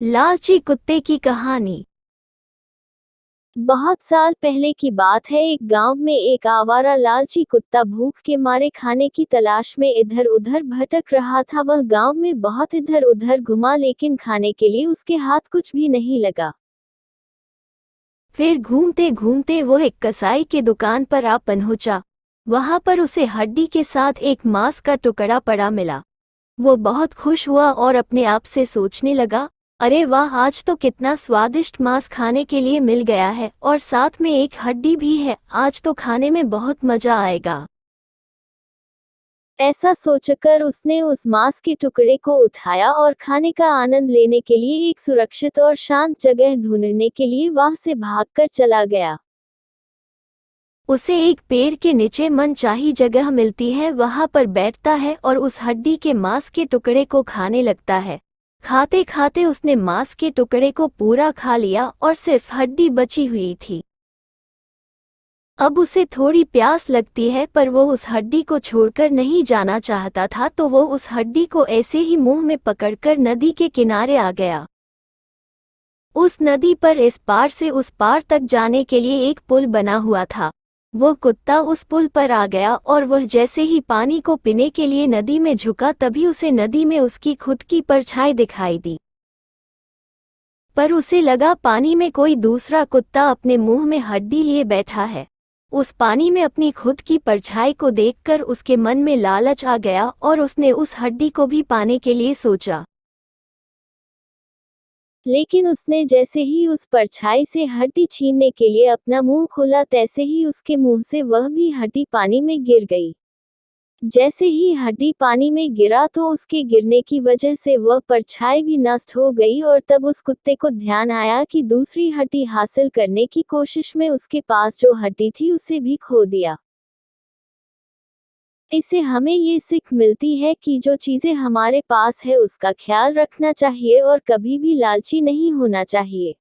लालची कुत्ते की कहानी। बहुत साल पहले की बात है। एक गांव में एक आवारा लालची कुत्ता भूख के मारे खाने की तलाश में इधर उधर भटक रहा था। वह गांव में बहुत इधर उधर घुमा, लेकिन खाने के लिए उसके हाथ कुछ भी नहीं लगा। फिर घूमते घूमते वो एक कसाई की दुकान पर आ पहुंचा। वहां पर उसे हड्डी के साथ एक मांस का टुकड़ा पड़ा मिला। वो बहुत खुश हुआ और अपने आप से सोचने लगा, अरे वाह, आज तो कितना स्वादिष्ट मांस खाने के लिए मिल गया है और साथ में एक हड्डी भी है। आज तो खाने में बहुत मजा आएगा। ऐसा सोचकर उसने उस मांस के टुकड़े को उठाया और खाने का आनंद लेने के लिए एक सुरक्षित और शांत जगह ढूंढने के लिए वहां से भागकर चला गया। उसे एक पेड़ के नीचे मनचाही जगह मिलती है, वहां पर बैठता है और उस हड्डी के मांस के टुकड़े को खाने लगता है। खाते खाते उसने मांस के टुकड़े को पूरा खा लिया और सिर्फ हड्डी बची हुई थी। अब उसे थोड़ी प्यास लगती है, पर वो उस हड्डी को छोड़कर नहीं जाना चाहता था, तो वो उस हड्डी को ऐसे ही मुंह में पकड़कर नदी के किनारे आ गया। उस नदी पर इस पार से उस पार तक जाने के लिए एक पुल बना हुआ था। वो कुत्ता उस पुल पर आ गया और वह जैसे ही पानी को पीने के लिए नदी में झुका, तभी उसे नदी में उसकी खुद की परछाई दिखाई दी। पर उसे लगा पानी में कोई दूसरा कुत्ता अपने मुंह में हड्डी लिए बैठा है। उस पानी में अपनी खुद की परछाई को देखकर उसके मन में लालच आ गया और उसने उस हड्डी को भी पाने के लिए सोचा। लेकिन उसने जैसे ही उस परछाई से हड्डी छीनने के लिए अपना मुंह खोला, तैसे ही उसके मुंह से वह भी हड्डी पानी में गिर गई। जैसे ही हड्डी पानी में गिरा तो उसके गिरने की वजह से वह परछाई भी नष्ट हो गई, और तब उस कुत्ते को ध्यान आया कि दूसरी हड्डी हासिल करने की कोशिश में उसके पास जो हड्डी थी उसे भी खो दिया। इससे हमें ये सीख मिलती है कि जो चीजें हमारे पास है उसका ख्याल रखना चाहिए और कभी भी लालची नहीं होना चाहिए।